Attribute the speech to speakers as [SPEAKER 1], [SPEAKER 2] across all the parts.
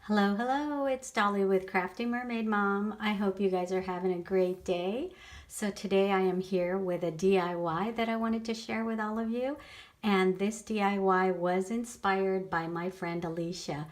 [SPEAKER 1] Hello, hello, it's Dolly with Crafty Mermaid Mom. I hope you guys are having a great day. So today I am here with a DIY that I wanted to share with all of you. And this DIY was inspired by my friend Alicia.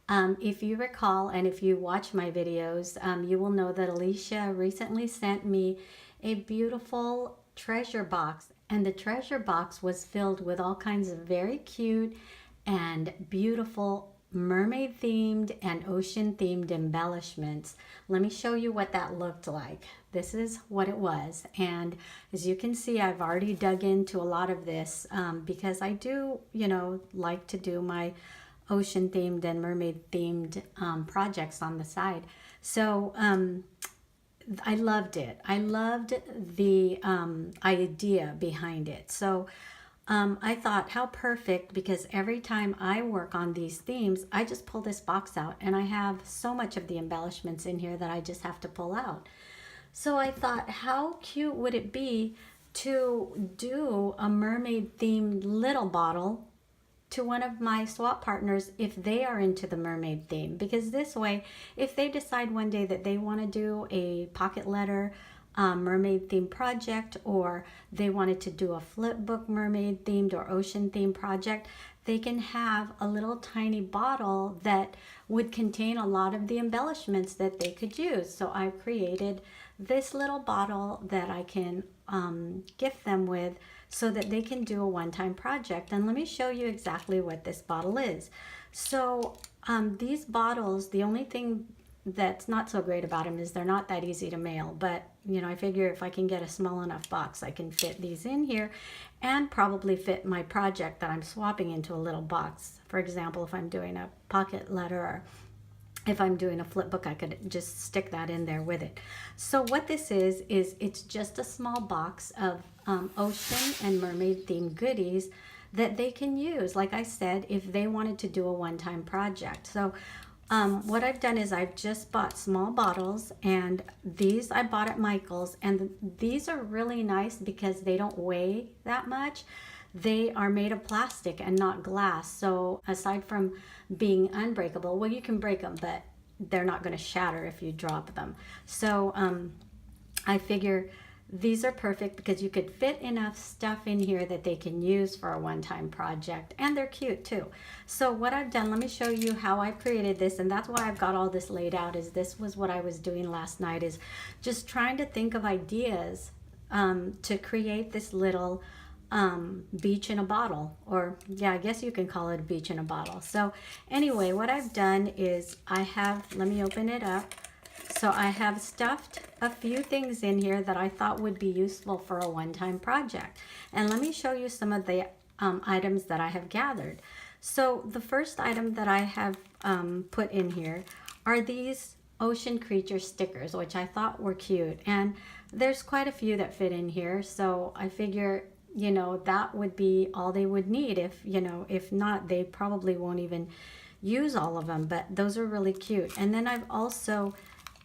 [SPEAKER 1] If you recall, and if you watch my videos, you will know that Alicia recently sent me a beautiful treasure box. And the treasure box was filled with all kinds of very cute and beautiful mermaid themed and ocean themed embellishments. Let me show you what that looked like. This is what it was, and as you can see, I've already dug into a lot of this because I do, like to do my ocean themed and mermaid themed projects on the side. So I loved it. I loved the idea behind it. So I thought, how perfect, because every time I work on these themes, I just pull this box out and I have so much of the embellishments in here that I just have to pull out. So I thought, how cute would it be to do a mermaid themed little bottle to one of my swap partners if they are into the mermaid theme, because this way, if they decide one day that they want to do a pocket letter mermaid themed project, or they wanted to do a flip book mermaid themed or ocean themed project, they can have a little tiny bottle that would contain a lot of the embellishments that they could use. So I've created this little bottle that I can gift them with so that they can do a one-time project. And let me show you exactly what this bottle is. So these bottles, the only thing that's not so great about them is they're not that easy to mail, but I figure if I can get a small enough box, I can fit these in here and probably fit my project that I'm swapping into a little box. For example, if I'm doing a pocket letter, or if I'm doing a flip book, I could just stick that in there with it. So what this is it's just a small box of ocean and mermaid themed goodies that they can use, like I said, if they wanted to do a one-time project. So what I've done is I've just bought small bottles, and these I bought at Michael's, and these are really nice because they don't weigh that much. They are made of plastic and not glass, so aside from being unbreakable, well, you can break them, but they're not going to shatter if you drop them. So I figure these are perfect because you could fit enough stuff in here that they can use for a one-time project, and they're cute too. So what I've done, let me show you how I created this, and that's why I've got all this laid out, is this was what I was doing last night, is just trying to think of ideas to create this little beach in a bottle, or yeah, I guess you can call it a beach in a bottle. So anyway, what I've done is let me open it up. So I have stuffed a few things in here that I thought would be useful for a one-time project. And let me show you some of the items that I have gathered. So the first item that I have put in here are these ocean creature stickers, which I thought were cute. And there's quite a few that fit in here. So I figure, that would be all they would need. If not, they probably won't even use all of them, but those are really cute. And then I've also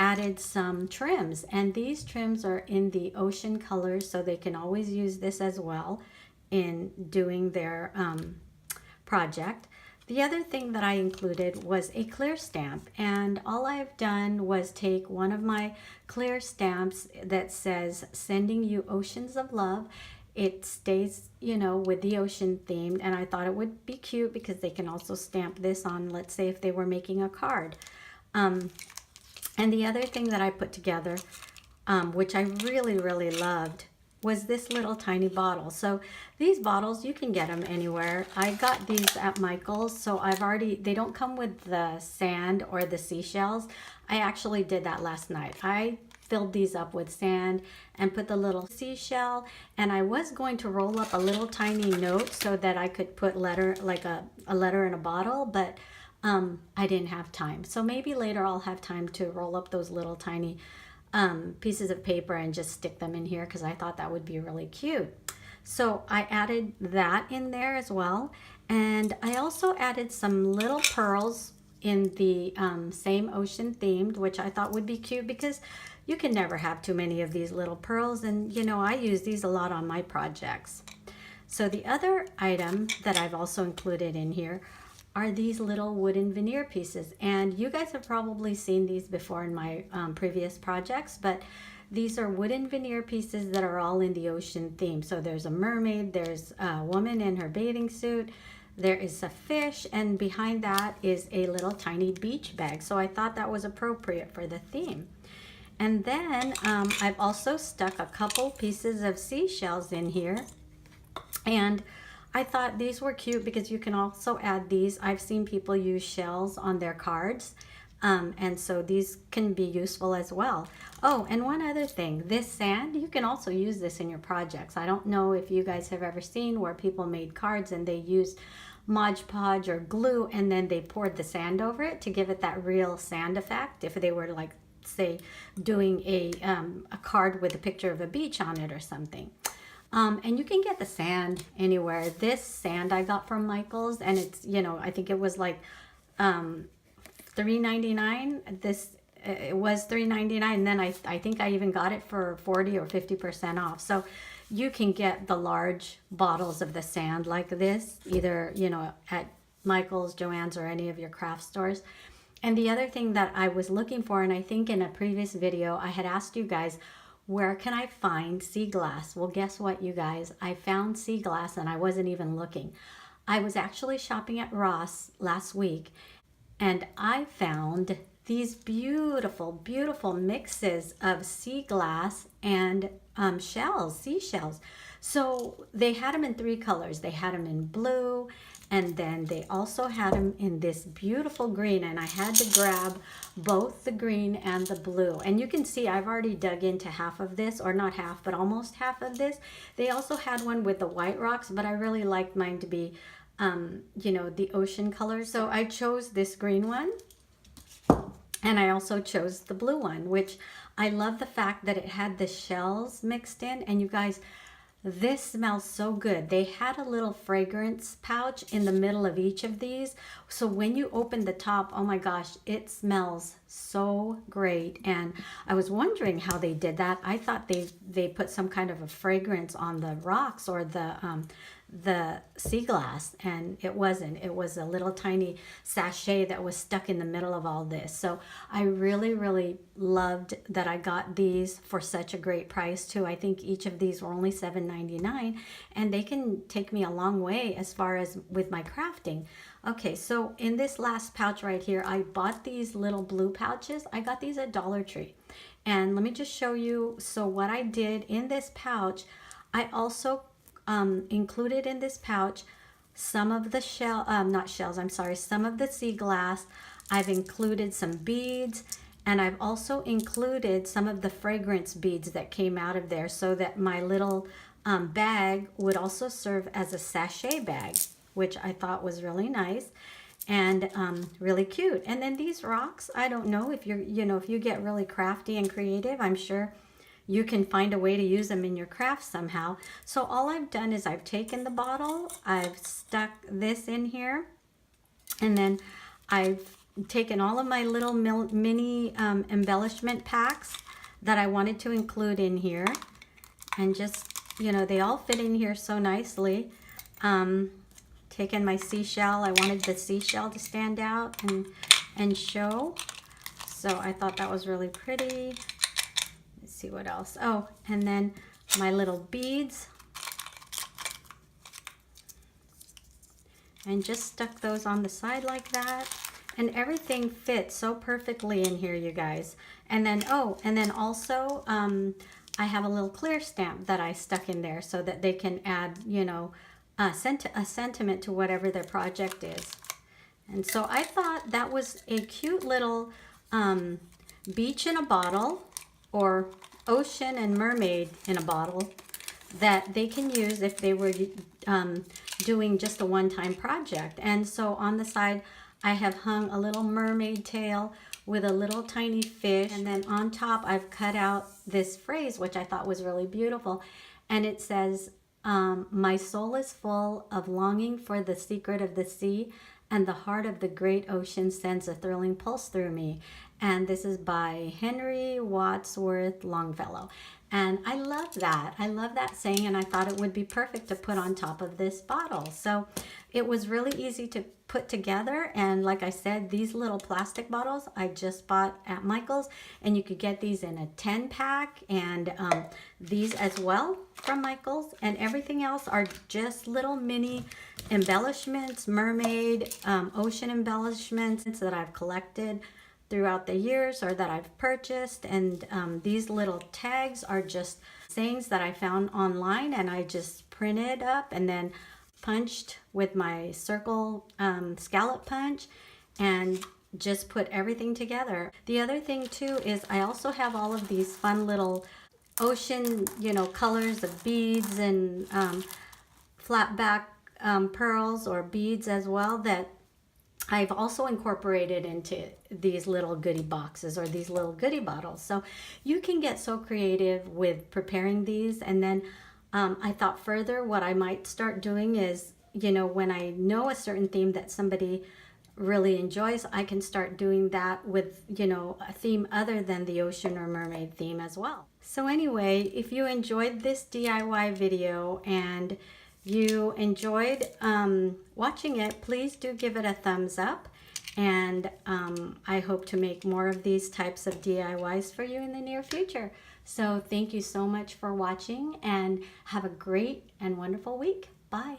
[SPEAKER 1] added some trims, and these trims are in the ocean colors, so they can always use this as well in doing their project. The other thing that I included was a clear stamp, and all I've done was take one of my clear stamps that says "Sending you oceans of love." It stays, with the ocean theme, and I thought it would be cute because they can also stamp this on, let's say, if they were making a card. And the other thing that I put together, which I really, really loved, was this little tiny bottle. So these bottles, you can get them anywhere. I got these at Michael's, so they don't come with the sand or the seashells. I actually did that last night. I filled these up with sand and put the little seashell, and I was going to roll up a little tiny note so that I could put a letter in a bottle, but I didn't have time. So maybe later I'll have time to roll up those little tiny pieces of paper and just stick them in here, because I thought that would be really cute. So I added that in there as well. And I also added some little pearls in the same ocean themed, which I thought would be cute because you can never have too many of these little pearls. And I use these a lot on my projects. So the other item that I've also included in here are these little wooden veneer pieces. And you guys have probably seen these before in my previous projects, but these are wooden veneer pieces that are all in the ocean theme. So there's a mermaid, there's a woman in her bathing suit, there is a fish, and behind that is a little tiny beach bag. So I thought that was appropriate for the theme. And then I've also stuck a couple pieces of seashells in here. And I thought these were cute because you can also add these. I've seen people use shells on their cards. And so these can be useful as well. Oh, and one other thing, this sand, you can also use this in your projects. I don't know if you guys have ever seen where people made cards and they used Mod Podge or glue and then they poured the sand over it to give it that real sand effect. If they were like, say, doing a card with a picture of a beach on it or something. And you can get the sand anywhere. This sand I got from Michael's, and it's, you know, I think it was like $3.99. This it was $3.99, and then I think I even got it for 40 or 50% off. So you can get the large bottles of the sand like this, either, you know, at Michael's, Joann's, or any of your craft stores. And the other thing that I was looking for, and I think in a previous video I had asked you guys, where can I find sea glass? Well, guess what, you guys? I found sea glass and I wasn't even looking. I was actually shopping at Ross last week and I found these beautiful, beautiful mixes of sea glass and shells, seashells. So they had them in 3 colors. They had them in blue, and then they also had them in this beautiful green, and I had to grab both the green and the blue. And you can see I've already dug into half of this, or not half, but almost half of this. They also had one with the white rocks, but I really liked mine to be, you know, the ocean color. So I chose this green one, and I also chose the blue one, which I love the fact that it had the shells mixed in. And you guys, this smells so good. They had a little fragrance pouch in the middle of each of these. So when you open the top, oh my gosh, it smells so great. And I was wondering how they did that. I thought they put some kind of a fragrance on the rocks or the sea glass, and it wasn't. It was a little tiny sachet that was stuck in the middle of all this. So I really, really loved that I got these for such a great price too. I think each of these were only $7.99, and they can take me a long way as far as with my crafting. Okay, so in this last pouch right here, I bought these little blue pouches. I got these at Dollar Tree. And let me just show you. So what I did in this pouch, I also included in this pouch some of the some of the sea glass. I've included some beads, and I've also included some of the fragrance beads that came out of there, so that my little bag would also serve as a sachet bag, which I thought was really nice and really cute. And then these rocks, I don't know if you're, you know, if you get really crafty and creative, I'm sure you can find a way to use them in your craft somehow. So all I've done is I've taken the bottle, I've stuck this in here, and then I've taken all of my little mini embellishment packs that I wanted to include in here, and just, you know, they all fit in here so nicely. Taken my seashell, I wanted the seashell to stand out and show, so I thought that was really pretty. See what else. Oh, and then my little beads, and just stuck those on the side like that, and everything fits so perfectly in here, you guys. And then also I have a little clear stamp that I stuck in there so that they can add, you know, a sentiment to whatever their project is. And so I thought that was a cute little beach in a bottle, or ocean and mermaid in a bottle, that they can use if they were doing just a one-time project. And so on the side, I have hung a little mermaid tail with a little tiny fish, and then on top I've cut out this phrase, which I thought was really beautiful, and it says, my soul is full of longing for the secret of the sea, and the heart of the great ocean sends a thrilling pulse through me. And this is by Henry Wadsworth Longfellow. And I love that. I love that saying, and I thought it would be perfect to put on top of this bottle. So it was really easy to put together. And like I said, these little plastic bottles I just bought at Michael's, and you could get these in a 10 pack, and these as well from Michael's. And everything else are just little mini embellishments, mermaid, ocean embellishments that I've collected throughout the years or that I've purchased. And these little tags are just sayings that I found online, and I just printed up and then punched with my circle scallop punch and just put everything together. The other thing too is I also have all of these fun little ocean, colors of beads and flat back pearls or beads as well that I've also incorporated into these little goodie boxes or these little goodie bottles. So you can get so creative with preparing these. And then I thought further what I might start doing is, when I know a certain theme that somebody really enjoys, I can start doing that with, a theme other than the ocean or mermaid theme as well. So anyway, if you enjoyed this DIY video and you enjoyed watching it, please do give it a thumbs up. And I hope to make more of these types of DIYs for you in the near future. So thank you so much for watching, and have a great and wonderful week. Bye.